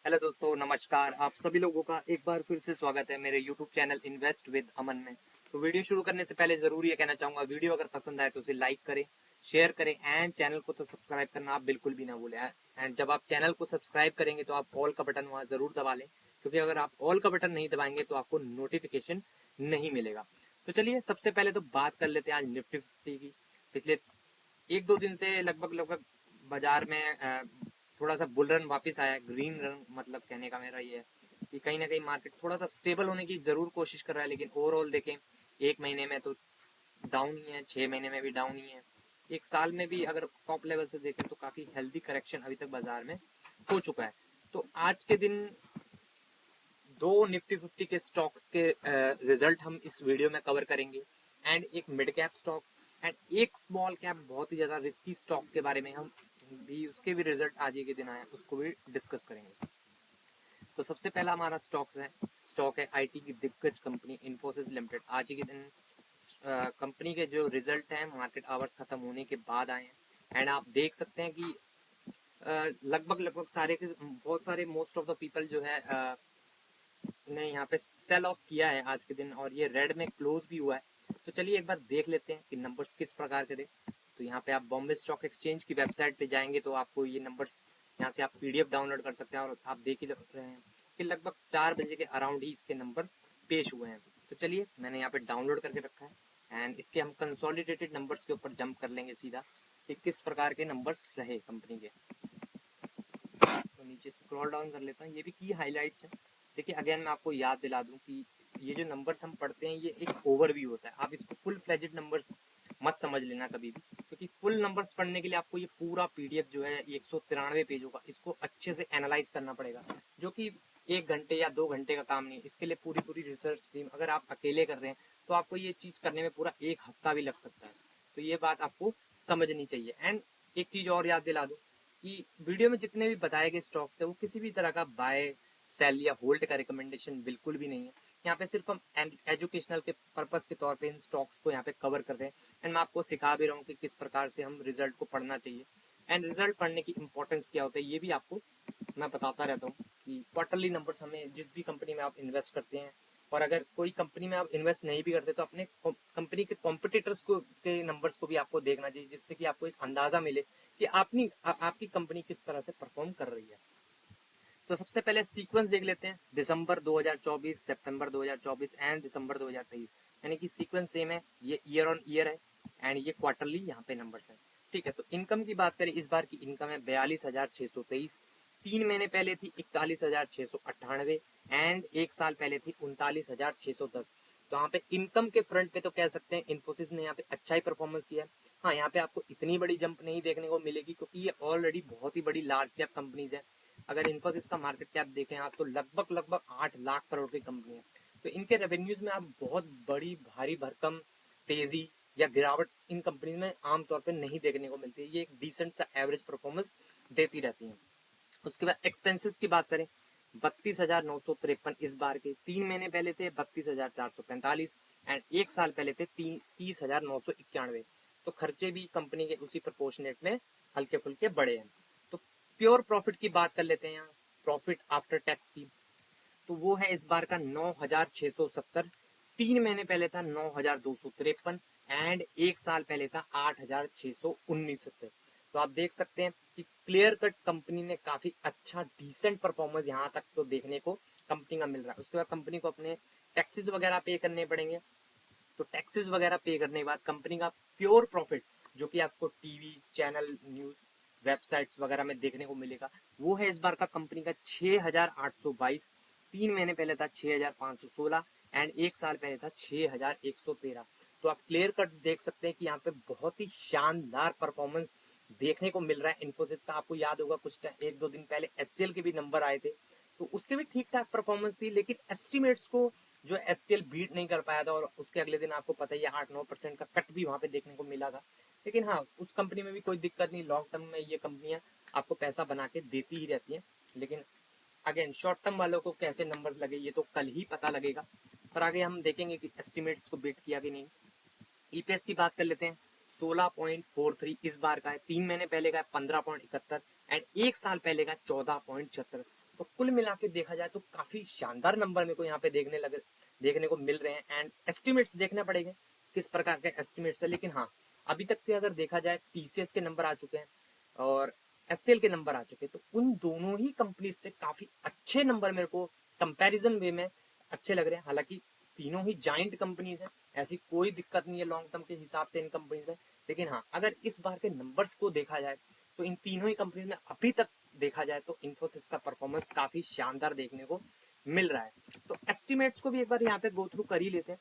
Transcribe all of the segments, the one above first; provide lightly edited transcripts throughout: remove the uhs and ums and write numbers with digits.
Hello दोस्तों, नमस्कार। आप सभी लोगों का एक बार फिर से स्वागत है मेरे यूट्यूब चैनल इन्वेस्ट विद अमन में। तो वीडियो शुरू करने से पहले जरूर ये कहना चाहूंगा, वीडियो अगर पसंद आए तो उसे लाइक करें, शेयर करें एंड चैनल को तो सब्सक्राइब करना आप बिल्कुल भी ना भूलें। एंड जब आप चैनल को सब्सक्राइब करेंगे तो आप ऑल का बटन वहां जरूर दबा लें, क्योंकि अगर आप ऑल का बटन नहीं दबाएंगे तो आपको नोटिफिकेशन नहीं मिलेगा। तो चलिए सबसे पहले तो बात कर लेते हैं आज निफ्टी फिफ्टी की। पिछले एक दो दिन से लगभग लगभग बाजार में थोड़ा सा बुल रन वापस आया है। ग्रीन रन मतलब कहने का मेरा ये है कि कहीं ना कहीं मार्केट थोड़ा सा स्टेबल होने की जरूर कोशिश कर रहा है, लेकिन ओवरऑल देखें एक महीने में तो डाउन ही है, 6 महीने में भी डाउन ही है, एक साल में भी अगर टॉप लेवल से देखें तो काफी हेल्दी करेक्शन अभी तक बाजार में हो चुका है। तो आज के दिन दो निफ्टी फिफ्टी के स्टॉक्स के रिजल्ट हम इस वीडियो में कवर करेंगे एंड एक मिड कैप स्टॉक एंड एक स्मॉल कैप बहुत ही ज्यादा रिस्की स्टॉक के बारे में हम भी उसके भी रिजल्ट आज ही के दिन आए उसको भी डिस्कस करेंगे। तो सबसे पहला हमारा स्टॉक है आईटी की दिग्गज कंपनी इन्फोसिस लिमिटेड। आज ही के दिन कंपनी के जो रिजल्ट हैं मार्केट आवर्स खत्म होने के बाद आए हैं एंड आप देख सकते हैं कि लगभग लगभग सारे के बहुत सारे मोस्ट ऑफ द पीपल जो है ने यहाँ पे सेल ऑफ किया है आज के दिन, और ये रेड में क्लोज भी हुआ है। तो चलिए एक बार देख लेते हैं कि नंबर्स किस प्रकार के थे। तो यहाँ पे आप बॉम्बे स्टॉक एक्सचेंज की वेबसाइट पे जाएंगे तो आपको ये नंबर्स यहाँ से आप पीडीएफ डाउनलोड कर सकते हैं, और आप देख ही रहे हैं कि लगभग 4 बजे के अराउंड ही इसके नंबर पेश हुए हैं। तो चलिए मैंने यहाँ पे डाउनलोड करके रखा है एंड इसके हम कंसोलिडेटेड नंबर्स के ऊपर जंप कर लेंगे सीधा कि किस प्रकार के नंबर्स रहे कंपनी के। तो नीचे स्क्रॉल डाउन कर लेता हूँ, ये भी की हाईलाइट्स हैं। देखिए अगेन मैं आपको याद दिला दूं कि ये जो नंबर्स हम पढ़ते हैं ये एक ओवरव्यू होता है, आप इसको फुल फ्लेजेड नंबर्स मत समझ लेना कभी भी, क्योंकि फुल नंबर्स पढ़ने के लिए आपको ये पूरा पीडीएफ जो है 193 पेजों का, इसको अच्छे से एनालाइज करना पड़ेगा, जो कि 1 घंटे या 2 घंटे का काम नहीं है। इसके लिए पूरी पूरी रिसर्च टीम अगर आप अकेले कर रहे हैं तो आपको ये चीज करने में पूरा 1 हफ्ता भी लग सकता है। तो ये बात आपको समझनी चाहिए। एंड एक चीज और याद दिला दूं कि वीडियो में जितने भी बताए गए स्टॉक्स है वो किसी भी तरह का बाय सेल या होल्ड का रिकमेंडेशन बिल्कुल भी नहीं है। यहाँ पे सिर्फ हम एजुकेशनल के पर्पस के तौर पे इन स्टॉक्स को यहाँ पे कवर कर रहे हैं एंड मैं आपको सिखा भी रहा हूँ कि किस प्रकार से हम रिजल्ट को पढ़ना चाहिए एंड रिजल्ट पढ़ने की इंपॉर्टेंस क्या होता है ये भी आपको मैं बताता रहता हूँ कि क्वार्टरली नंबर्स हमें जिस भी कंपनी में आप इन्वेस्ट करते हैं, और अगर कोई कंपनी में आप इन्वेस्ट नहीं भी करते तो अपने कंपनी के कॉम्पिटिटर्स को के नंबर्स को भी आपको देखना चाहिए, जिससे कि आपको एक अंदाजा मिले कि आपकी कंपनी किस तरह से परफॉर्म कर रही है। तो सबसे पहले सीक्वेंस देख लेते हैं, दिसंबर 2024, सितंबर 2024 एंड दिसंबर 2023, यानी कि सीक्वेंस सेम है, ये ईयर ऑन ईयर है एंड ये क्वार्टरली यहाँ पे नंबर्स हैं। ठीक है, तो इनकम की बात करें, इस बार की इनकम है 42,623, 3 महीने पहले थी 41,698 एंड एक साल पहले थी 39,610। तो यहाँ पे इनकम के फ्रंट पे तो कह सकते हैं इन्फोसिस ने यहाँ पे अच्छा ही परफॉर्मेंस किया है। हाँ, यहाँ पे आपको इतनी बड़ी जंप नहीं देखने को मिलेगी क्योंकि ये ऑलरेडी बहुत ही बड़ी लार्ज कैप कंपनीज है। अगर इन्फोसिस का मार्केट कैप देखें आप तो लगभग लगभग 8 लाख करोड़ की कंपनी है। तो इनके रेवेन्यूज में आप बहुत बड़ी भारी भरकम तेजी या गिरावट इन कंपनी में आमतौर पर नहीं देखने को मिलती है। ये एक डिसेंट सा एवरेज परफॉर्मेंस देती रहती है। उसके बाद एक्सपेंसेस की बात करें, 32,953 इस बार के, 3 महीने पहले थे 32,445 एंड एक साल पहले थे 30,991। तो खर्चे भी कंपनी के उसी प्रोपोर्शनेट में हल्के फुल्के बड़े हैं। तो प्योर प्रॉफिट की बात कर लेते हैं यहाँ, प्रॉफिट आफ्टर टैक्स की, तो वो है इस बार का 9,670, 3 महीने पहले था 9,253 एंड एक साल पहले था 8,619। तो आप देख सकते हैं कि क्लियर कट कंपनी ने काफी अच्छा डिसेंट परफॉर्मेंस यहाँ तक तो देखने को कंपनी का मिल रहा है। उसके बाद कंपनी को अपने टैक्सेस वगैरह पे करने पड़ेंगे, तो टैक्सेस वगैरह पे करने के बाद कंपनी का प्योर प्रॉफिट जो कि आपको टीवी चैनल न्यूज वेबसाइट्स वगैरह में देखने को मिलेगा, वो है इस बार का कंपनी का 6,822, 3 महीने पहले था 6,516 एंड एक साल पहले था 6,113। तो आप क्लियर कट देख सकते हैं कि यहाँ पे बहुत ही शानदार परफॉर्मेंस देखने को मिल रहा है इन्फोसिस का। आपको याद होगा कुछ एक दो दिन पहले एचसीएल के भी नंबर आए थे, तो उसके भी ठीक ठाक परफॉर्मेंस थी, लेकिन एस्टिमेट्स को जो एचसीएल बीट नहीं कर पाया था, और उसके अगले दिन आपको पता ही है 8-9% का कट भी वहां पे देखने को मिला था। लेकिन हाँ, उस कंपनी में भी कोई दिक्कत नहीं, लॉन्ग टर्म में ये कंपनियां आपको पैसा बना के देती ही रहती हैं। लेकिन अगेन शॉर्ट टर्म वालों को कैसे नंबर लगे ये तो कल ही पता लगेगा, पर आगे हम देखेंगे कि एस्टिमेट्स को बीट किया कि नहीं। ईपीएस की बात कर लेते हैं, 16.43 इस बार का है, 3 महीने पहले का है 15.71 एंड एक साल पहले का 14.76। तो कुल मिला के देखा जाए तो काफी शानदार नंबर मेरे को यहाँ पे देखने को मिल रहे हैं। एंड एस्टिमेट्स देखना पड़ेगा किस प्रकार के एस्टिमेट्स है, लेकिन हाँ अभी तक के अगर देखा जाए टीसीएस के नंबर आ चुके हैं और एचसीएल के नंबर आ चुके हैं, तो उन दोनों ही कंपनी से काफी अच्छे नंबर मेरे को कंपैरिजन वे में अच्छे लग रहे हैं। हालांकि तीनों ही जाइंट कंपनीज है, ऐसी कोई दिक्कत नहीं है लॉन्ग टर्म के हिसाब से इन कंपनीज में, लेकिन हाँ अगर इस बार के नंबर्स को देखा जाए तो इन तीनों ही कंपनीज में अभी तक देखा जाए तो इन्फोसिस का परफॉर्मेंस काफी शानदार देखने को मिल रहा है। तो एस्टिमेट्स को भी एक बार यहाँ पे गो थ्रू कर ही लेते हैं,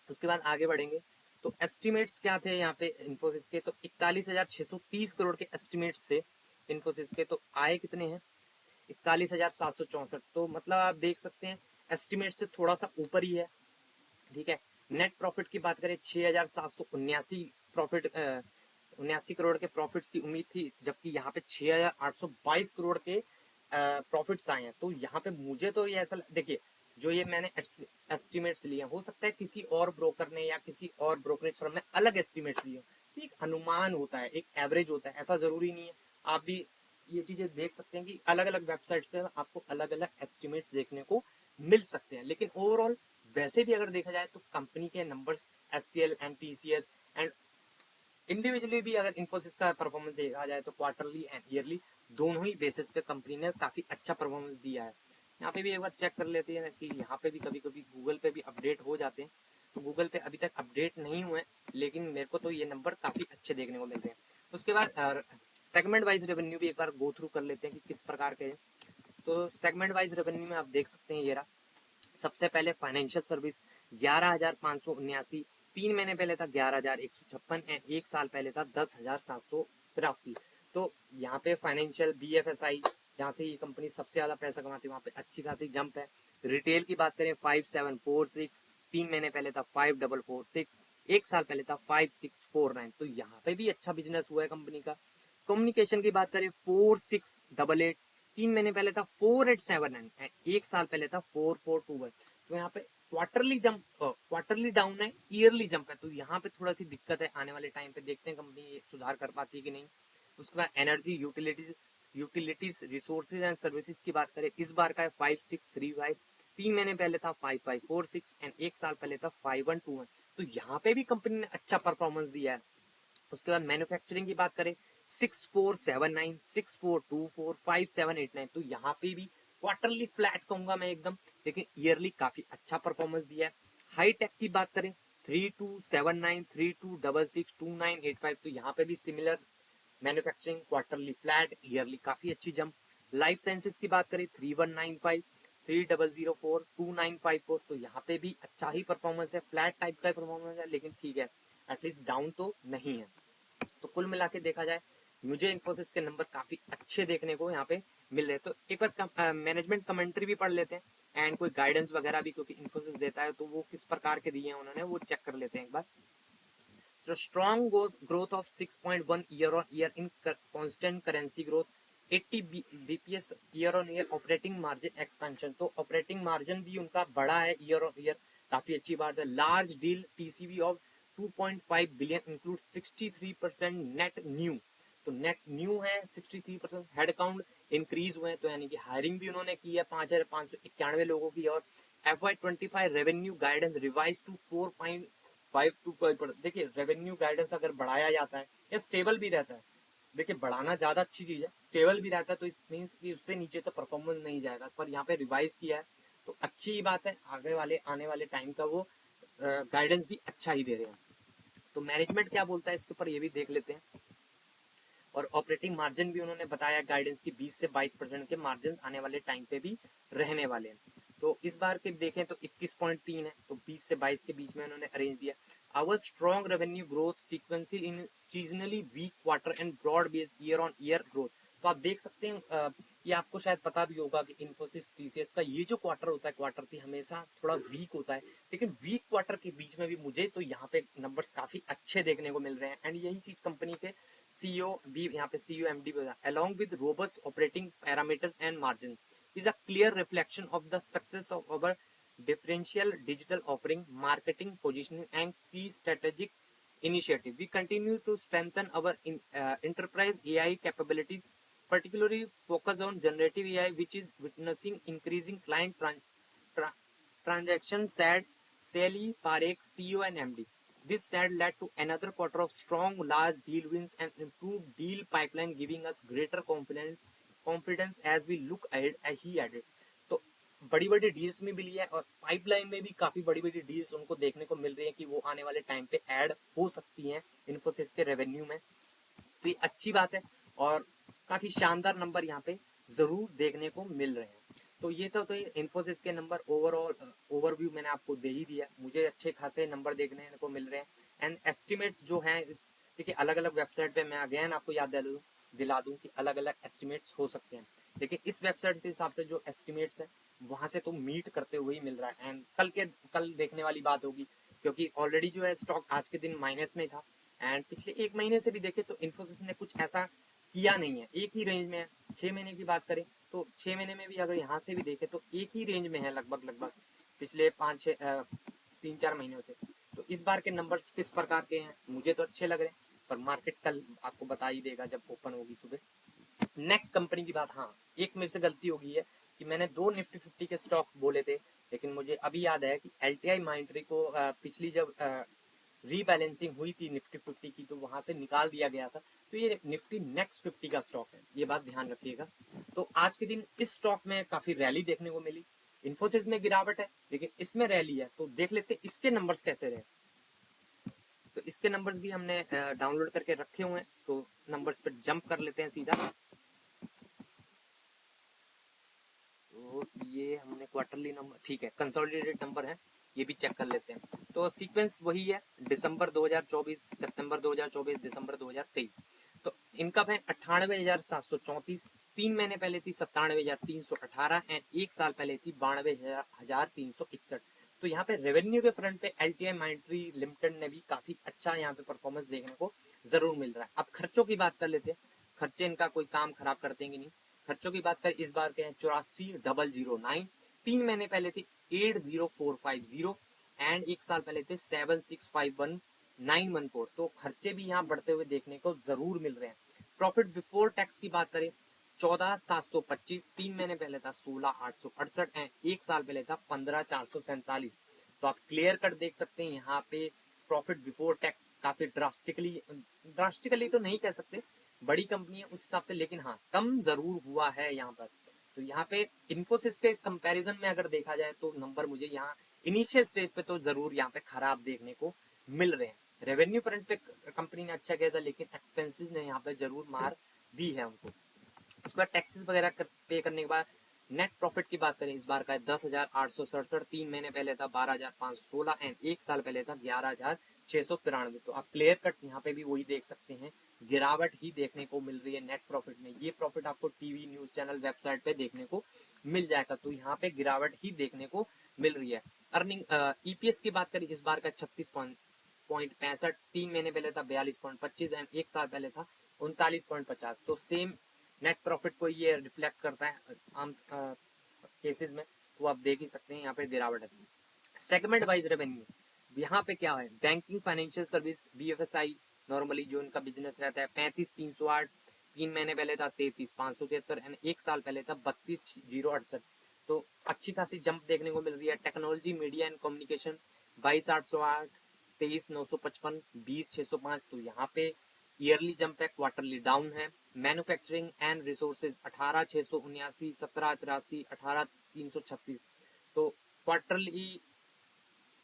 उसके बाद आगे बढ़ेंगे। तो एस्टिमेट्स क्या थे यहाँ पे इन्फोसिस के, तो 41,630 करोड़ के एस्टिमेट्स थे इन्फोसिस के। तो आए कितने हैं, 41,764। तो मतलब आप देख सकते हैं एस्टिमेट से थोड़ा सा ऊपर ही है, ठीक है। नेट प्रॉफिट की बात करें 6,779 प्रॉफिट 79 करोड़ के प्रॉफिट्स की उम्मीद थी, जबकि यहाँ पे 6,822 करोड़ के प्रॉफिट्स आए हैं। तो यहाँ पे मुझे तो ये ऐसा देखिए, जो ये मैंने एस्टिमेट्स लिए हो सकता है किसी और ब्रोकर ने या किसी और ब्रोकरेज फर्म में अलग एस्टिमेट्स लिए, तो एक अनुमान होता है, एक एवरेज होता है, ऐसा जरूरी नहीं है। आप भी ये चीजें देख सकते हैं कि अलग अलग वेबसाइट्स पे आपको अलग अलग एस्टिमेट्स देखने को मिल सकते हैं, लेकिन ओवरऑल वैसे भी अगर देखा जाए तो कंपनी के numbers HCL and TCS and individually भी अगर इन्फोसिस का परफॉर्मेंस देखा जाए तो क्वार्टरली एंड ईयरली दोनों ही बेसिस पे कंपनी ने काफी अच्छा परफॉर्मेंस दिया है। यहाँ पे भी एक बार चेक कर लेते हैं कि यहाँ पे भी कभी कभी गूगल पे भी अपडेट हो जाते हैं, तो गूगल पे अभी तक अपडेट नहीं हुए, लेकिन मेरे को तो ये नंबर काफी अच्छे देखने को मिल रहे हैं। उसके बाद सेगमेंट वाइज रेवेन्यू भी एक बार गो थ्रू कर लेते हैं कि किस प्रकार के हैं। तो सेगमेंट वाइज रेवेन्यू में आप देख सकते हैं ये रहा। सबसे पहले फाइनेंशियल सर्विस 11,579, 3 महीने पहले था 11,156 एंड एक साल पहले था 10,783। तो यहाँ पे फाइनेंशियल बीएफएसआई जहाँ से ये कंपनी सबसे ज्यादा पैसा कमाती है वहाँ पे अच्छी खासी जंप है। रिटेल की बात करें 5,746, 3 महीने पहले था 5,446, एक साल पहले था 5,649। तो यहाँ पे भी अच्छा बिजनेस हुआ है कंपनी का। कम्युनिकेशन की बात करें 4,688, 3 महीने पहले था 4,879, एक साल पहले था 4,421। तो यहाँ पे क्वार्टरली डाउन है, ईयरली जंप है, तो यहाँ पे थोड़ा सी दिक्कत है। आने वाले टाइम पे देखते हैं कंपनी सुधार कर पाती है कि नहीं। उसके बाद energy utilities resources and services की बात करें, इस बार का है 5,635, 3 महीने पहले था 5,546 एंड एक साल पहले था 5,121। तो यहाँ पे भी कंपनी ने अच्छा परफॉर्मेंस दिया है। उसके बाद मैन्युफैक्चरिंग की बात करें 6,479, 6,424, 5,789। तो यहाँ पे भी क्वार्टरली फ्लैट कहूंगा मैं एकदम, लेकिन ईयरली काफी अच्छा परफॉर्मेंस दिया है। हाई टेक की बात करें 3,279, 3,266, 2,985। तो यहाँ पे भी similar manufacturing quarterly flat, yearly काफी अच्छी जंप। लाइफ साइंसेज की बात करें 3,195, 3,004, 2,954। तो यहाँ पे भी अच्छा ही परफॉर्मेंस है, फ्लैट टाइप का परफॉर्मेंस है, लेकिन ठीक है एटलीस्ट डाउन तो नहीं है। तो कुल मिला के देखा जाए मुझे इन्फोसिस के नंबर काफी अच्छे देखने को यहाँ पे मिल रहे हैं। तो एक बार मैनेजमेंट कमेंट्री भी पढ़ लेते हैं एंड कोई गाइडेंस वगैरह भी, क्योंकि इन्फोसिस देता है तो वो किस प्रकार के दिए हैं उन्होंने वो चेक कर लेते हैं एक बार। So strong growth of 6.1 year on year in constant currency growth, 80 bps year on year operating margin expansion. तो ऑपरेटिंग मार्जिन भी उनका बड़ा है ईयर ऑन ईयर, काफी अच्छी बात है। Large deal TCV of 2.5 billion include 63% net new. तो नेट न्यू है 63%। हेड काउंट इंक्रीज हुए हैं, तो यानी कि हायरिंग भी उन्होंने की है 5,591 लोगों की। और FY25 revenue guidance revise to 4.5 देखिए रेवेन्यू गाइडेंस अगर बढ़ाया जाता है या स्टेबल भी रहता है, देखिए बढ़ाना ज्यादा अच्छी चीज है, स्टेबल भी रहता है तो इट मींस कि उससे नीचे तो परफॉर्मेंस नहीं जाएगा, पर यहाँ पे रिवाइज किया है तो अच्छी ही बात है। आने वाले टाइम का वो गाइडेंस भी अच्छा ही दे रहे हैं। तो मैनेजमेंट क्या बोलता है इसके ऊपर ये भी देख लेते हैं। और ऑपरेटिंग मार्जिन भी उन्होंने बताया गाइडेंस की 20 से 22% के मार्जिन आने वाले टाइम पे भी रहने वाले हैं। तो इस बार के देखें तो 21.3 है, तो 20 से 22 के बीच में उन्होंने अरेंज दिया। Our strong revenue growth sequential in seasonally weak quarter and broad based year on year growth. तो आप देख सकते हैं ये आपको शायद पता भी होगा कि इन्फोसिस टीसीएस का ये जो क्वार्टर होता है, क्वार्टर थी हमेशा थोड़ा वीक होता है, लेकिन वीक क्वार्टर के बीच में भी मुझे तो यहाँ पे नंबर्स काफी अच्छे देखने को मिल रहे हैं। एंड यही चीज कंपनी के सीईओ भी यहाँ पे CEO MD along with robust operating parameters and margin is a clear reflection of the success of our differential digital offering, marketing positioning and key strategic initiative. We continue to strengthen our enterprise AI capabilities, particularly focused on generative AI, which is witnessing increasing client transactions, said Sally Parekh, CEO and MD. This said led to another quarter of strong large deal wins and improved deal pipeline, giving us greater confidence as we look ahead, he added. तो बड़ी बड़ी deals में मिली है और pipeline में भी काफी बड़ी बड़ी डील्स उनको देखने को मिल रही है कि वो आने वाले टाइम पे ऐड हो सकती हैं इन्फोसिस के रेवेन्यू में। तो ये अच्छी बात है और काफी शानदार नंबर यहाँ पे जरूर देखने को मिल रहे हैं। तो ये तो इन्फोसिस के नंबर ओवरऑल ओवरव्यू मैंने आपको दे ही दिया। मुझे अच्छे खासे नंबर देखने को मिल रहे हैं एंड एस्टिमेट्स जो हैं देखिए अलग अलग वेबसाइट पे मैं अगेन आपको याद दिला दूं कि अलग अलग एस्टिमेट्स हो सकते हैं, लेकिन इस वेबसाइट के हिसाब से जो एस्टिमेट्स है वहां से तो मीट करते हुए ही मिल रहा है। एंड कल देखने वाली बात होगी क्योंकि ऑलरेडी जो है स्टॉक आज के दिन माइनस में था एंड पिछले एक महीने से भी देखे तो इन्फोसिस ने कुछ ऐसा किया नहीं है, एक ही रेंज में है। 6 महीने की बात करें तो 6 महीने में भी अगर यहाँ से भी देखे तो एक ही रेंज में है लगभग पिछले 3-4 महीनों से। तो इस बार के नंबर्स किस प्रकार के हैं मुझे तो अच्छे लग रहे हैं, पर मार्केट कल आपको बता ही देगा जब ओपन होगी सुबह। नेक्स्ट कंपनी की बात, हाँ एक मेरे से गलती हो गई है कि मैंने 2 निफ्टी 50 के स्टॉक बोले थे, लेकिन मुझे अभी याद है कि LTI माइंट्री को पिछली जब रीबैलेंसिंग हुई थी निफ्टी 50 की तो वहां से निकाल दिया गया था। तो ये निफ्टी नेक्स्ट 50 का स्टॉक है, ये बात ध्यान रखिएगा। तो आज के दिन इस स्टॉक में काफी रैली देखने को मिली। इन्फोसिस में गिरावट है लेकिन इसमें रैली है, तो देख लेते इसके नंबर्स कैसे रहे। तो इसके नंबर्स भी हमने डाउनलोड करके रखे हुए हैं, तो नंबर्स पर जंप कर लेते हैं सीधा। तो ये हमने क्वार्टरली नंबर, ठीक है कंसोलिडेटेड नंबर है, ये भी चेक कर लेते हैं। तो सीक्वेंस वही है, दिसंबर 2024, सितंबर 2024, दिसंबर 2023। तो इनकम है 98,734, 3 महीने पहले थी 97,318 एंड एक साल पहले थी 92,361। तो यहाँ पे रेवेन्यू के फ्रंट पे LTI माइंट्री लिमिटेड ने भी काफी अच्छा यहाँ पे परफॉर्मेंस देखने को जरूर मिल रहा है। अब खर्चों की बात कर लेते हैं, खर्चे इनका कोई काम खराब करते हैं कि नहीं। खर्चों की बात करें इस बार के हैं 84,009, 3 महीने पहले थे 80,450 एंड एक साल पहले थे 76,51914। तो खर्चे भी यहाँ बढ़ते हुए देखने को जरूर मिल रहे हैं। प्रॉफिट बिफोर टैक्स की बात करें 14,725, 3 महीने पहले था 16,868 एंड एक साल पहले था 15,447। तो आप क्लियर कट देख सकते हैं यहाँ पे प्रॉफिट बिफोर टैक्स काफी ड्रास्टिकली तो नहीं कह सकते, बड़ी कंपनी है उस हिसाब से, लेकिन हाँ कम जरूर हुआ है यहाँ पर। तो यहाँ पे इन्फोसिस के कंपैरिजन में अगर देखा जाए तो नंबर मुझे यहाँ इनिशियल स्टेज पे तो जरूर यहाँ पे खराब देखने को मिल रहे हैं। रेवेन्यू फ्रंट पे कंपनी ने अच्छा किया था लेकिन एक्सपेंसेस ने यहाँ पे जरूर मार दी है उनको। उसके बाद टैक्सेस वगैरह पे करने के बाद नेट प्रॉफिट की बात करें इस बार का है 10,867, 3 महीने पहले था 12,516 एंड एक साल पहले था 11,693। तो आप क्लियर कट यहाँ पे भी वही देख सकते हैं, गिरावट ही देखने को मिल रही है नेट प्रॉफिट में। ये प्रॉफिट आपको टीवी न्यूज चैनल वेबसाइट पे देखने को मिल जाएगा, तो यहाँ पे गिरावट ही देखने को मिल रही है। अर्निंग EPS की बात करें इस बार का 36.65, 3 महीने पहले था 42.25 एंड एक साल पहले था 39.50। तो सेम नेट प्रॉफिट को ये रिफ्लेक्ट करता है आम केसेस में, तो आप देख ही सकते हैं यहाँ पे गिरावट है। सेगमेंट वाइज रेवेन्यू यहाँ पे क्या है, banking financial service BFSI normally जो इनका बिजनेस रहता है 35,308, 3 महीने पहले था 33,573 एंड एक साल पहले था 32,068। तो अच्छी खासी जंप देखने को मिल रही है। Technology media and communication 22,808, 23,955, 20,605। तो यहाँ पे ईयरली जंप है, क्वार्टरली डाउन है। Manufacturing and resources 18,679, 17,83, 18,336। तो क्वार्टरली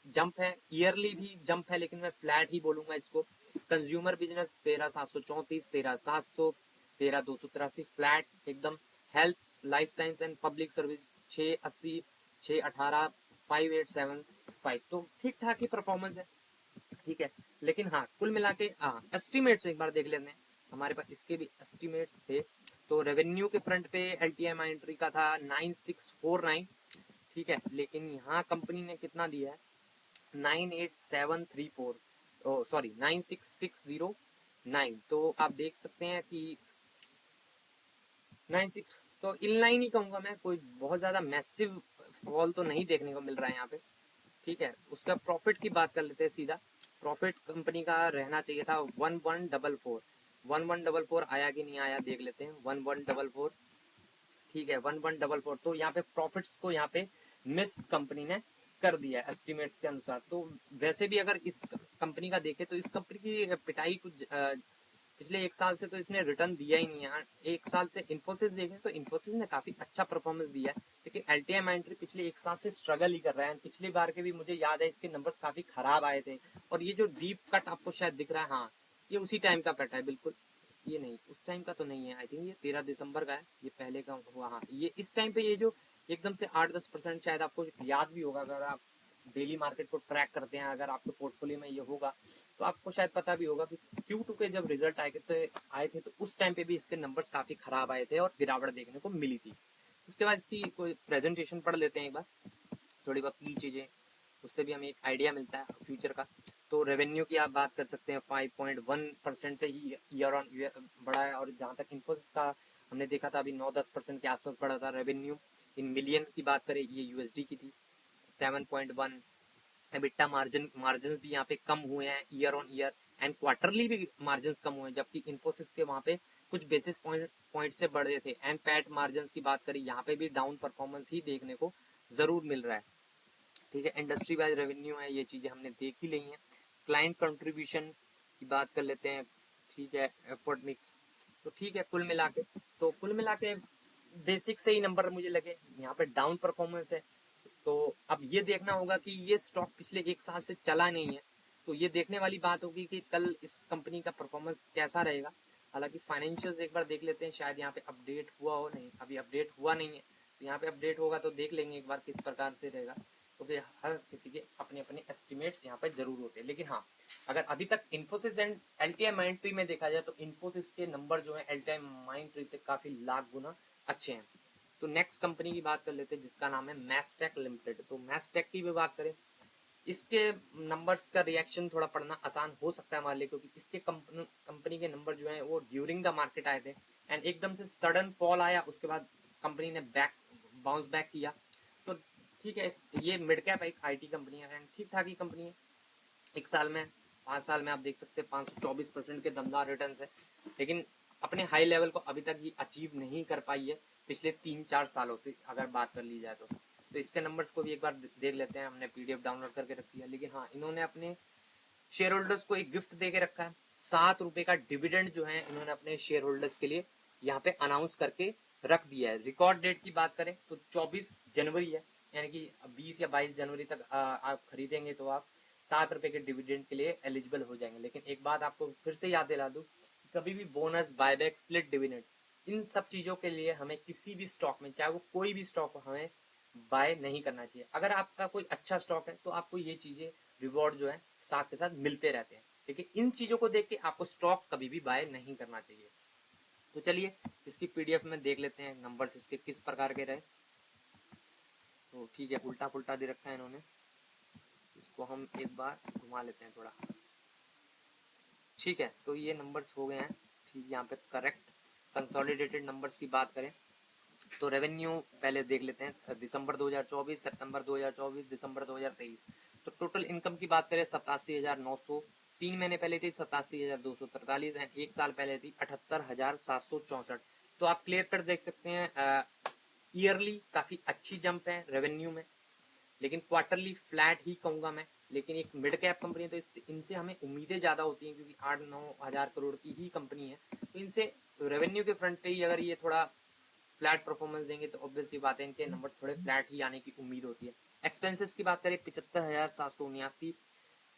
जंप है, ईयरली भी जंप है, लेकिन मैं फ्लैट ही बोलूंगा इसको। कंज्यूमर बिजनेस 13,734, 13,700, 13,283 फ्लैट एकदम। Health life science and public service 680, 618, 5,875। तो ठीक ठाक ही परफॉर्मेंस है, ठीक है। लेकिन हाँ कुल मिला के एस्टिमेट्स एक बार देख लेते हैं, हमारे पास इसके भी एस्टिमेट्स थे। तो रेवेन्यू के फ्रंट पे LTI माइंट्री का था 9649, ठीक है, लेकिन यहाँ कंपनी ने कितना दिया है 98,734, सॉरी 96,609। तो आप देख सकते हैं कि 96, तो इनलाइन ही कहूंगा मैं, कोई बहुत ज्यादा मैसिव फॉल तो नहीं देखने को मिल रहा है यहाँ पे, ठीक है। उसका प्रॉफिट की बात कर लेते हैं सीधा। प्रॉफिट कंपनी का रहना चाहिए था 1144, 1144 आया कि नहीं आया देख लेते हैं। 1144, ठीक है 1144। तो यहाँ पे प्रॉफिट्स को यहाँ पे मिस कंपनी ने कर दिया एस्टिमेट्स के अनुसार। तो वैसे भी अगर इस कंपनी का देखें तो इस कंपनी की पिटाई कुछ पिछले एक साल से तो इसने रिटर्न दिया ही नहीं है। एक साल से इन्फोसिस देखें तो इन्फोसिस ने काफी अच्छा परफॉर्मेंस दिया है, लेकिन एलटीएम एंट्री पिछले एक साल से स्ट्रगल ही कर रहा है। पिछली बार के भी मुझे याद है इसके नंबर्स काफी खराब आए थे। और ये जो डीप कट आपको शायद दिख रहा है, हाँ ये उसी टाइम का कट है बिल्कुल। ये नहीं, उस टाइम का तो नहीं है, आई थिंक ये 13 दिसंबर का है, ये पहले का हुआ। हाँ ये इस टाइम पे ये जो एकदम से 8-10% शायद आपको याद भी होगा, अगर आप डेली मार्केट को ट्रैक करते हैं, अगर आपके पोर्टफोलियो में ये होगा तो आपको शायद पता भी होगा कि Q2 के जब रिजल्ट आए थे तो उस टाइम पे भी इसके नंबर्स काफी खराब आए थे और गिरावट देखने को मिली थी। उसके बाद इसकी कोई प्रेजेंटेशन पढ़ लेते हैं एक बार, थोड़ी बहुत की चीजें, उससे भी हमें एक आइडिया मिलता है फ्यूचर का। तो रेवेन्यू की आप बात कर सकते हैं 5.1% से ही ईयर ऑन ईयर बढ़ा है। और जहाँ तक इन्फोसिस का हमने देखा था अभी 9-10% के आसपास बढ़ा था रेवेन्यू। इन मिलियन की बात करें, ये यूएसडी की थी 7.1। एबिटा मार्जिन भी यहाँ पे कम हुए हैं year on year, and quarterly भी मार्जिन कम हुए हैं, जबकि इन्फोसिस के वहाँ पे कुछ बेसिस पॉइंट से बढ़े थे। एंड पैट मार्जिन की बात करें, यहाँ पे भी डाउन परफॉर्मेंस ही देखने को जरूर मिल रहा है। ठीक है, इंडस्ट्री वाइज रेवेन्यू है, ये चीजें हमने देख ही ली हैं। क्लाइंट कंट्रीब्यूशन की बात कर लेते हैं, ठीक है एफर्ट मिक्स। तो ठीक है, कुल मिला के बेसिक से ही नंबर मुझे लगे यहाँ पे डाउन परफॉर्मेंस है। तो अब ये देखना होगा कि ये स्टॉक पिछले एक साल से चला नहीं है, तो ये देखने वाली बात होगी कि कल इस कंपनी का परफॉर्मेंस कैसा रहेगा। हालांकि फाइनेंशियल्स एक बार देख लेते हैं, शायद यहाँ पे अपडेट हुआ हो, नहीं अभी अपडेट हुआ नहीं है, तो यहाँ पे अपडेट होगा तो देख लेंगे एक बार किस प्रकार से रहेगा, क्योंकि हर किसी के अपने अपने एस्टिमेट्स यहाँ पे जरूर होते हैं। लेकिन हाँ, अगर अभी तक इन्फोसिस एंड एलटीआई माइंडट्री में देखा जाए तो इन्फोसिस के नंबर जो है एलटीआई माइंडट्री से काफी लाख गुना अच्छे हैं। तो नेक्स्ट कंपनी की बात कर लेते हैं जिसका नाम है मैस्टेक लिमिटेड। तो मैस्टेक की भी बात करें, इसके नंबर्स का रिएक्शन थोड़ा पढ़ना आसान हो सकता है हमारे लिए, क्योंकि इसके कंपनी के नंबर जो है वो ड्यूरिंग द मार्केट आए थे, एंड एकदम से सडन फॉल आया, उसके बाद कंपनी ने बाउंस बैक किया। तो ठीक है, ये मिड कैप एक आईटी कंपनी है एंड ठीक ठाक ही कंपनी है। एक साल में 5 साल में आप देख सकते हैं 524% के दमदार रिटर्न है, लेकिन अपने हाई लेवल को अभी तक ये अचीव नहीं कर पाई है पिछले 3-4 सालों से अगर बात कर ली जाए तो इसके नंबर्स को भी एक बार देख लेते हैं। हमने पीडीएफ डाउनलोड करके रखी है, लेकिन हाँ इन्होंने अपने शेयर होल्डर्स को एक गिफ्ट दे के रखा है। ₹7 का डिविडेंड जो है इन्होंने अपने शेयर होल्डर्स के लिए यहाँ पे अनाउंस करके रख दिया है। रिकॉर्ड डेट की बात करें तो 24 जनवरी है, यानी कि 20 या 22 जनवरी तक आप खरीदेंगे तो आप ₹7 के डिविडेंड के लिए एलिजिबल हो जाएंगे। लेकिन एक बात आपको फिर से याद दिला दूं, कभी भी बोनस, बायबैक, स्प्लिट डिविडेंड, इन सब चीजों के लिए हमें किसी भी स्टॉक में, चाहे वो कोई भी स्टॉक हो, हमें बाय नहीं करना चाहिए। अगर आपका कोई अच्छा स्टॉक है तो आपको ये चीजें रिवॉर्ड जो है साथ के साथ मिलते रहते हैं, लेकिन इन चीजों को देख के आपको स्टॉक कभी भी बाय नहीं करना चाहिए। तो चलिए इसकी पीडीएफ में देख लेते हैं नंबर्स इसके किस प्रकार के रहे। तो ठीक है, उल्टा पुल्टा दे रखा है इन्होंने, इसको हम एक बार घुमा लेते हैं थोड़ा। ठीक है, तो ये नंबर्स हो गए हैं ठीक, यहाँ पे करेक्ट। कंसोलिडेटेड नंबर्स की बात करें तो रेवेन्यू पहले देख लेते हैं, दिसंबर 2024, सितंबर 2024, दिसंबर 2023। तो टोटल इनकम की बात करें 87,900, 3 महीने पहले थी 87,243 एंड एक साल पहले थी 78,764। तो आप क्लियर कर देख सकते हैं ईयरली काफी अच्छी जंप है रेवेन्यू में, लेकिन क्वार्टरली फ्लैट ही कहूंगा मैं। लेकिन एक मिड कैप कंपनी है तो इनसे हमें उम्मीदें ज्यादा होती हैं, क्योंकि 8-9 हजार करोड़ की ही कंपनी है, तो इनसे रेवेन्यू के फ्रंट पे ही अगर ये थोड़ा फ्लैट परफॉर्मेंस देंगे तो ऑब्वियस बात है इनके नंबर्स थोड़े फ्लैट ही आने की उम्मीद होती है। एक्सपेंसेस की बात करें 75,779,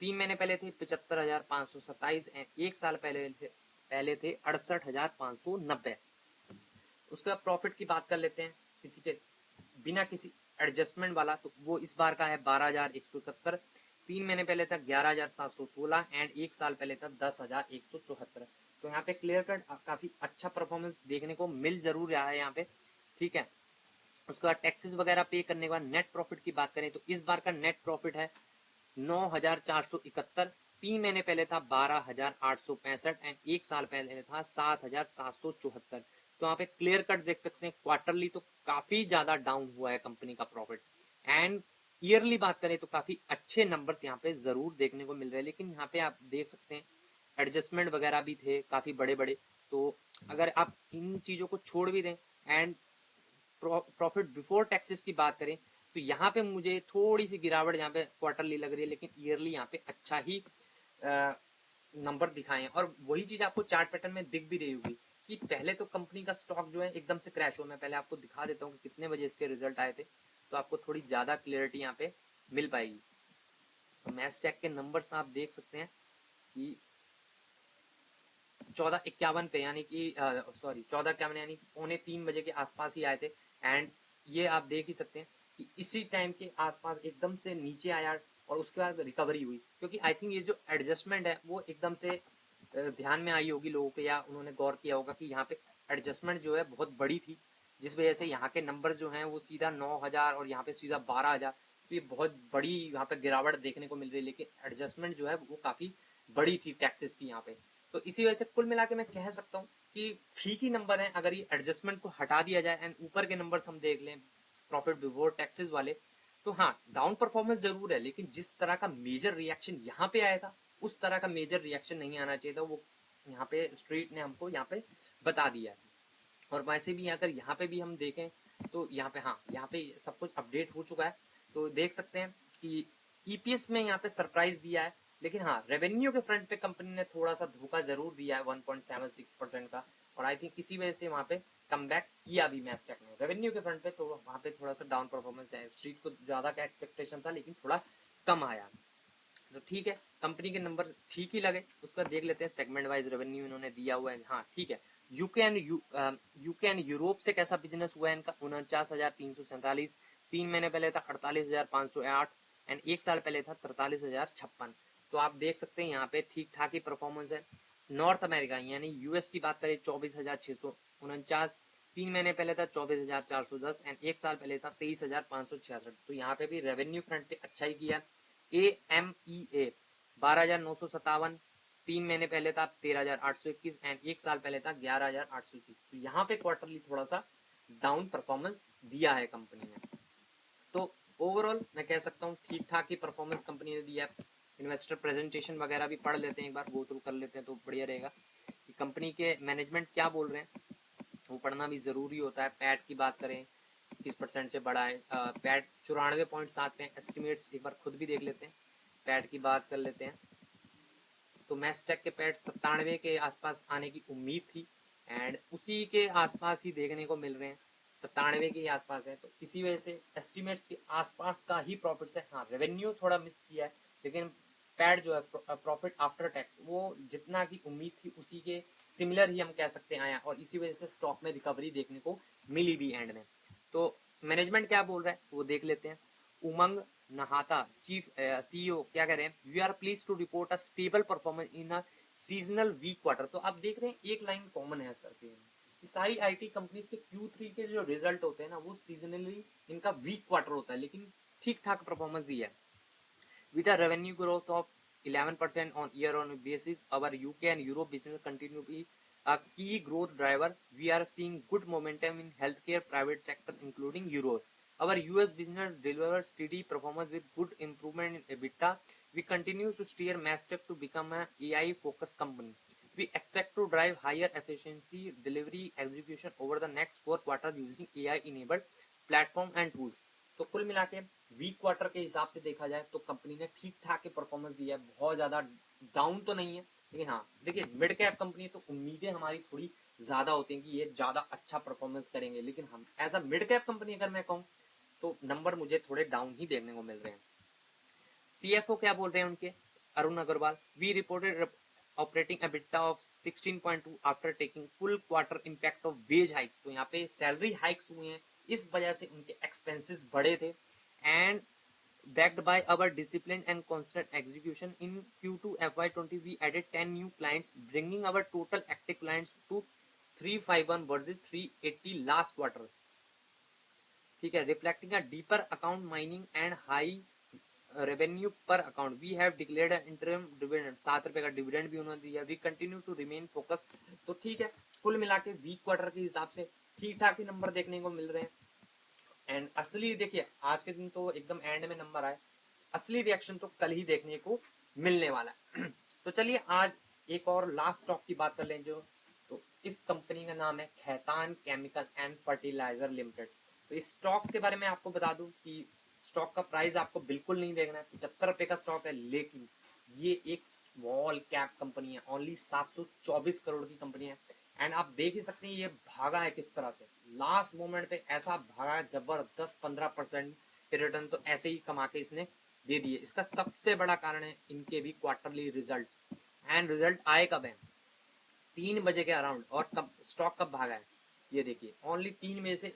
3 महीने पहले थे 75,527 एक साल पहले थे 68,590। उसके बाद प्रॉफिट की बात कर लेते हैं किसी के बिना किसी एडजस्टमेंट वाला, तो वो इस बार का है 12,171, 3 महीने पहले था 11,716 एंड एक साल पहले था 10,174। तो यहाँ पे क्लियर कट काफी अच्छा परफॉर्मेंस देखने को मिल जरूर रहा है यहाँ पे। ठीक है, उसके बाद टैक्सेस वगैरह पे करने के बाद नेट प्रॉफिट की बात करें तो इस बार का नेट प्रॉफिट है 9,471, 3 महीने पहले था 12,865 एंड एक साल पहले था 7,774। तो यहाँ पे क्लियर कट देख सकते हैं क्वार्टरली तो काफी ज्यादा डाउन हुआ है कंपनी का प्रॉफिट, एंड ईयरली बात करें तो काफी अच्छे नंबर्स यहाँ पे जरूर देखने को मिल रहे हैं। लेकिन यहाँ पे आप देख सकते हैं एडजस्टमेंट वगैरह भी थे काफी बड़े बड़े। तो अगर आप इन चीजों को छोड़ भी दें एंड प्रॉफिट बिफोर टैक्सेस की बात करें तो यहाँ पे मुझे थोड़ी सी गिरावट यहाँ पे क्वार्टरली लग रही है, लेकिन ईयरली यहाँ पे अच्छा ही नंबर दिखाए हैं। और वही चीज आपको चार्ट पैटर्न में दिख भी रही होगी कि पहले तो कंपनी का स्टॉक जो है एकदम से क्रैश हुआ। मैं पहले आपको दिखा देता हूँ कि कितने बजे इसके रिजल्ट आए थे, तो आपको थोड़ी ज्यादा क्लियरिटी यहाँ पे मिल पाएगी। तो मैस्टैक के नंबर्स आप देख सकते हैं कि 14:51 पे यानी कि 14:51 यानी कि 2:45 बजे के आसपास ही आए थे। एंड ये आप देख ही सकते हैं कि इसी टाइम के आसपास एकदम से नीचे आया और उसके बाद रिकवरी हुई, क्योंकि आई थिंक ये जो एडजस्टमेंट है वो एकदम से ध्यान में आई होगी लोगों के, या उन्होंने गौर किया होगा कि यहाँ पे एडजस्टमेंट जो है बहुत बड़ी थी, जिस वजह से यहाँ के नंबर जो हैं वो सीधा 9,000 और यहाँ पे सीधा 12,000। तो ये बहुत बड़ी यहाँ पे गिरावट देखने को मिल रही है, लेकिन एडजस्टमेंट जो है वो काफी बड़ी थी टैक्सेस की यहाँ पे। तो इसी वजह से कुल मिला के मैं कह सकता हूँ कि ठीक ही नंबर है अगर ये एडजस्टमेंट को हटा दिया जाए एंड ऊपर के नंबर हम देख लें प्रॉफिट बिफोर टैक्सेस वाले। तो हाँ, डाउन परफॉर्मेंस जरूर है, लेकिन जिस तरह का मेजर रिएक्शन यहाँ पे आया था उस तरह का मेजर रिएक्शन नहीं आना चाहिए था। वो यहाँ पे स्ट्रीट ने हमको यहाँ पे बता दिया है। और वैसे भी अगर यहाँ पे भी हम देखें तो यहाँ पे हाँ, यहाँ पे सब कुछ अपडेट हो चुका है। तो देख सकते हैं कि ईपीएस में यहाँ पे सरप्राइज दिया है, लेकिन हाँ रेवेन्यू के फ्रंट पे कंपनी ने थोड़ा सा धोखा जरूर दिया है 1.76% का। और आई थिंक इसी वजह से वहाँ पे कम बैक किया भी मैस्टेक ने रेवेन्यू के फ्रंट पे। तो वहाँ पे थोड़ा सा डाउन परफॉर्मेंस है, स्ट्रीट को ज्यादा का एक्सपेक्टेशन था लेकिन थोड़ा कम आया। तो ठीक है, कंपनी के नंबर ठीक ही लगे। उसका देख लेते हैं सेगमेंट वाइज रेवेन्यू इन्होंने दिया हुआ है। हाँ ठीक है, यूके एंड यूरोप से कैसा बिजनेस हुआ है इनका 49,347, 3 महीने पहले था 48,508 एंड 1 साल पहले था 43,056। तो आप देख सकते हैं यहाँ पे ठीक ठाक ही परफॉर्मेंस है। नॉर्थ अमेरिका यानी यूएस की बात करें 24,649, 3 महीने पहले था 24,410 एंड 1 साल पहले था 23,566। तो यहाँ पे भी रेवेन्यू फ्रंट पे अच्छा ही किया। AMEA 12,957, 3 महीने पहले था 13,821 एंड 1 साल पहले था 11,830। तो यहाँ पे क्वार्टरली थोड़ा सा डाउन परफॉर्मेंस दिया है कंपनी ने। तो ओवरऑल मैं कह सकता हूँ ठीक ठाक ही परफॉर्मेंस कंपनी ने दिया है। इन्वेस्टर प्रेजेंटेशन वगैरह भी पढ़ लेते हैं, एक बार गो थ्रू कर लेते हैं तो बढ़िया रहेगा कि कंपनी के मैनेजमेंट क्या बोल रहे हैं, वो पढ़ना भी जरूरी होता है। पैट की बात करें किस परसेंट से बढ़ा है, पैट 94.7 पे एस्टिमेट्स एक बार खुद भी देख लेते हैं। पैट की बात कर लेते हैं तो मैस्टेक के पैट 97 के आसपास आने की उम्मीद थी एंड उसी के आसपास ही देखने को मिल रहे हैं, 97 के आसपास है। तो इसी वजह से एस्टिमेट्स के आसपास का ही प्रॉफिट है। हाँ रेवेन्यू थोड़ा मिस किया है, लेकिन पैट जो है प्रॉफिट आफ्टर टैक्स वो जितना की उम्मीद थी उसी के सिमिलर ही हम कह सकते हैं आया, और इसी वजह से स्टॉक में रिकवरी देखने को मिली भी एंड में। तो मैनेजमेंट क्या बोल रहा है वो देख लेते हैं। उमंग नहाता चीफ सीईओ क्या कह रहे हैं, we are please to report a stable performance in a seasonal weak quarter. तो आप देख रहे हैं एक लाइन कॉमन है सर के, सारी आईटी कंपनीज के Q3 के जो रिजल्ट होते हैं ना वो सीजनली इनका वीक क्वार्टर होता है, लेकिन ठीक ठाक परफॉर्मेंस दिया है। With a revenue growth of 11% on year-on basis, our UK and Europe business continue to be a key growth driver. We are seeing good momentum in healthcare private sector, including Europe. Our US business delivers steady performance with good improvement in EBITDA. We continue to steer Mastech to become an AI-focused company. We expect to drive higher efficiency, delivery, execution over the next 4 quarters using AI-enabled platform and tools. तो कुल मिला के week quarter के हिसाब से देखा जाए तो कंपनी ने ठीक ठाक परफॉर्मेंस दिया है, बहुत ज्यादा डाउन तो नहीं है। लेकिन हाँ देखिए मिड कैप कंपनी तो उम्मीदें हमारी थोड़ी ज्यादा होती हैं कि ये ज्यादा अच्छा परफॉर्मेंस करेंगे, लेकिन हम as a mid cap company अगर मैं कहूँ तो नंबर मुझे थोड़े डाउन ही देखने को मिल रहे हैं। CFO क्या बोल रहे हैं उनके, Arun Agrawal, we reported operating EBITDA of 16.2 after taking full quarter impact of wage hikes. तो यहाँ पे सैलरी हाइक्स हुए हैं, इस वजह से उनके एक्सपेंसेस बढ़े थे। And backed by our discipline and constant execution in Q2 FY20 we added 10 new clients, bringing our total active clients to 351 versus 380 last quarter। ठीक है, reflecting a deeper account mining and high revenue per account, we have declared an interim dividend, 7 रुपए का dividend भी उन्होंने दिया। we continue to remain focused। तो ठीक है, कुल मिला के वीक क्वार्टर के हिसाब से ठीक ठाक ही नंबर देखने को मिल रहे हैं। एंड असली देखिए आज के दिन तो एकदम एंड में नंबर आए, असली रिएक्शन तो कल ही देखने को मिलने वाला है। तो चलिए आज एक और लास्ट स्टॉक की बात कर लें जो, तो इस कंपनी का नाम है Khaitan chemical and fertiliser limited. तो इस स्टॉक के बारे में आपको बता दूं कि स्टॉक का प्राइस आपको बिल्कुल नहीं देखना है, 75 रुपए का स्टॉक है, लेकिन ये एक स्मॉल कैप कंपनी है, ओनली 724 करोड़ की कंपनी है। एंड आप देख ही सकते हैं ये भागा है किस तरह से, लास्ट मोमेंट पे ऐसा भागा है, जबरदस्त 15% के रिटर्न तो ऐसे ही कमा के इसने दे दिए। इसका सबसे बड़ा कारण है इनके भी क्वार्टरली रिजल्ट। एंड रिजल्ट आए कब है, 3 बजे के अराउंड, और कब स्टॉक कब भागा है ये देखिए, ओनली 3 बजे से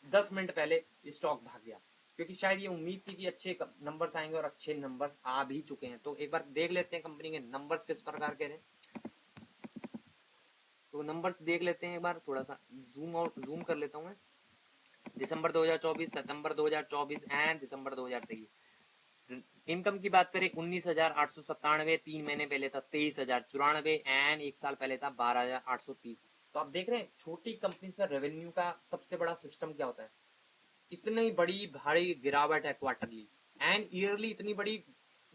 10 मिनट पहले स्टॉक भाग गया, क्योंकि शायद ये उम्मीद थी कि अच्छे नंबर्स आएंगे, और अच्छे नंबर आ भी चुके हैं। तो एक बार देख लेते हैं कंपनी के नंबर्स किस प्रकार के हैं। तो नंबर्स देख लेते हैं एक बार, थोड़ा सा जूम कर लेता हूँ मैं। दिसंबर 2024, सितंबर 2024 एंड दिसंबर 2023। इनकम की बात करें 19,897, 3 महीने पहले था 23,094 एंड एक साल पहले था 12,830। तो आप देख रहे हैं छोटी कंपनीज में रेवेन्यू का सबसे बड़ा सिस्टम क्या होता है, इतनी बड़ी भारी गिरावट है क्वार्टरली, एंड ईयरली इतनी बड़ी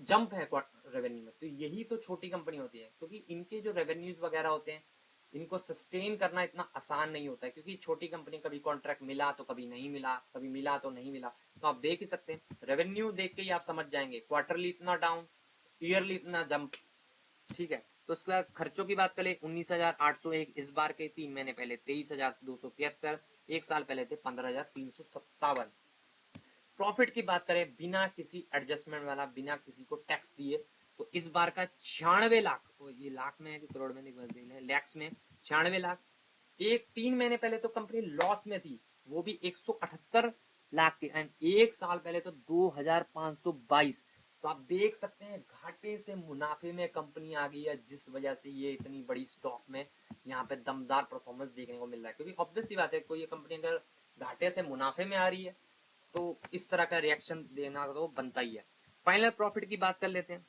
जंप है रेवेन्यू में। तो यही तो छोटी कंपनी होती है, क्योंकि इनके जो रेवेन्यूज वगैरह होते हैं इनको सस्टेन करना इतना आसान नहीं होता है, क्योंकि छोटी कंपनी कभी कॉन्ट्रैक्ट मिला तो कभी नहीं मिला, कभी मिला तो नहीं मिला। तो आप देख ही सकते हैं, रेवेन्यू देख के ही आप समझ जाएंगे, क्वार्टरली इतना डाउन, ईयरली इतना जंप। ठीक है, तो उसके बाद खर्चों की बात करें 19,801 इस बार के, 3 महीने पहले 23,275, एक साल पहले थे 15,357। प्रॉफिट की बात करें बिना किसी एडजस्टमेंट वाला, बिना किसी को टैक्स दिए, तो इस बार का 96 लाख, तो ये लाख में है कि करोड़ में, लैक्स में 96 लाख। एक 3 महीने पहले तो कंपनी लॉस में थी, वो भी 178 लाख की, एंड एक साल पहले तो 2,522। तो आप देख सकते हैं घाटे से मुनाफे में कंपनी आ गई है, जिस वजह से ये इतनी बड़ी स्टॉक में यहाँ पे दमदार परफॉर्मेंस देखने को मिल रहा है। क्योंकि ऑब्वियस सी बात है, कोई ये कंपनी अगर घाटे से मुनाफे में आ रही है तो इस तरह का रिएक्शन देना तो बनता ही है। फाइनल प्रॉफिट की बात कर लेते हैं।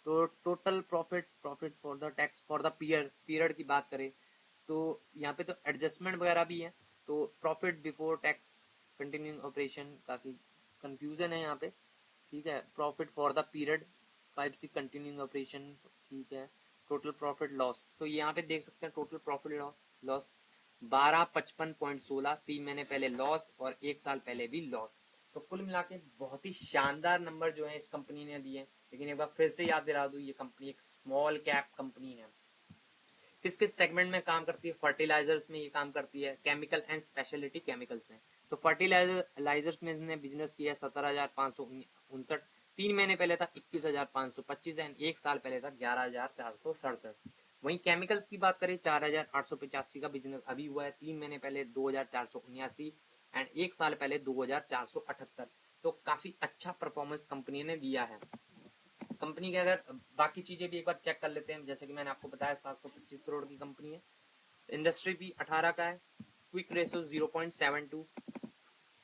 तो total profit, profit for the tax for the period की बात करें तो यहाँ पे तो एडजस्टमेंट वगैरह भी है। तो profit before tax continuing operation, काफी कंफ्यूजन है यहाँ पे। ठीक है, profit for the period 5C continuing operation. ठीक है, टोटल प्रॉफिट लॉस, तो यहाँ पे देख सकते हैं टोटल प्रॉफिट लॉस 1255.16, 3 महीने पहले लॉस और एक साल पहले भी लॉस। तो कुल मिला के बहुत ही शानदार नंबर जो है इस कंपनी ने दिए। लेकिन एक बार फिर से याद दिला दूं, ये कंपनी एक स्मॉल कैप कंपनी है। किस किस सेगमेंट में काम करती है, फर्टिलाइजर्स में ये काम करती है, केमिकल एंड स्पेशलिटी केमिकल्स में। तो फर्टिलाइजर्स में इसने बिजनेस किया 17,559, 3 महीने पहले था 21,525 एंड एक साल पहले था 11,467। वहीं केमिकल्स की बात करें 4,885 का बिजनेस अभी हुआ है, 3 महीने पहले 2,479 एंड एक साल पहले 2,478। तो काफी अच्छा परफॉर्मेंस कंपनी ने दिया है। कंपनी के अगर बाकी चीजें भी एक बार चेक कर लेते हैं, जैसे कि मैंने आपको बताया 725 करोड़ की कंपनी है, इंडस्ट्री भी 18 का है, क्विक रेशो 0.72,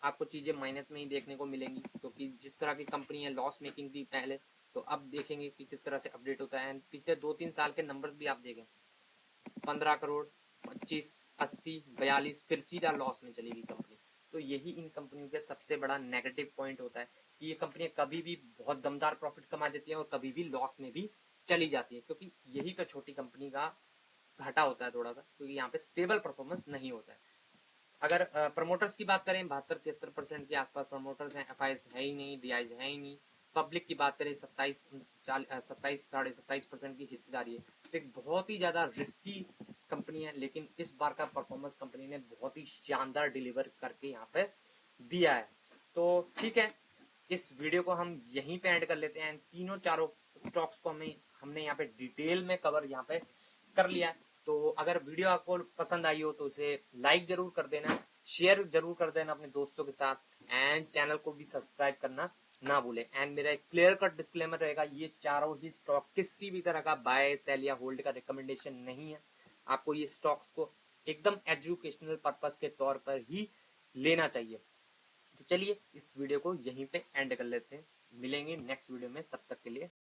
आपको चीजें माइनस में ही देखने को मिलेंगी, क्योंकि जिस तरह की कंपनी है लॉस मेकिंग थी पहले। तो अब देखेंगे कि किस तरह से अपडेट होता है। पिछले 2-3 साल के नंबर्स भी आप देखें, 15 करोड़, 25, 80, 42, फिर सीधा लॉस में चली गई कंपनी। तो यही इन कंपनियों के सबसे बड़ा नेगेटिव पॉइंट होता है कि ये कंपनियां कभी भी बहुत दमदार प्रॉफिट कमा देती हैं और कभी भी लॉस में भी चली जाती है, क्योंकि यही तो छोटी कंपनी का घाटा होता है थोड़ा सा, क्योंकि यहाँ पे स्टेबल परफॉर्मेंस नहीं होता है। अगर प्रमोटर्स की बात करें 72-73% के आसपास प्रमोटर्स हैं, एफ है ही नहीं, डी है ही नहीं। पब्लिक की बात करें 27-27% की हिस्सेदारी है। तो एक बहुत ही ज्यादा रिस्की कंपनी है, लेकिन इस बार का परफॉर्मेंस कंपनी ने बहुत ही शानदार डिलीवर करके यहाँ पे दिया है। तो ठीक है, इस वीडियो को हम यहीं पे एंड कर लेते हैं। तीनों चारों स्टॉक्स को हमने यहाँ पे डिटेल में कवर यहाँ पे कर लिया है। तो अगर वीडियो आपको पसंद आई हो तो उसे लाइक जरूर कर देना, शेयर जरूर कर देना अपने दोस्तों के साथ, एंड चैनल को भी सब्सक्राइब करना ना भूलें। एंड मेरा एक क्लियर कट डिस्क्लेमर रहेगा, ये चारों ही स्टॉक किसी भी तरह का बाय सेल या होल्ड का रिकमेंडेशन नहीं है। आपको ये स्टॉक्स को एकदम एजुकेशनल पर्पस के तौर पर ही लेना चाहिए। तो चलिए इस वीडियो को यहीं पे एंड कर लेते हैं, मिलेंगे नेक्स्ट वीडियो में, तब तक के लिए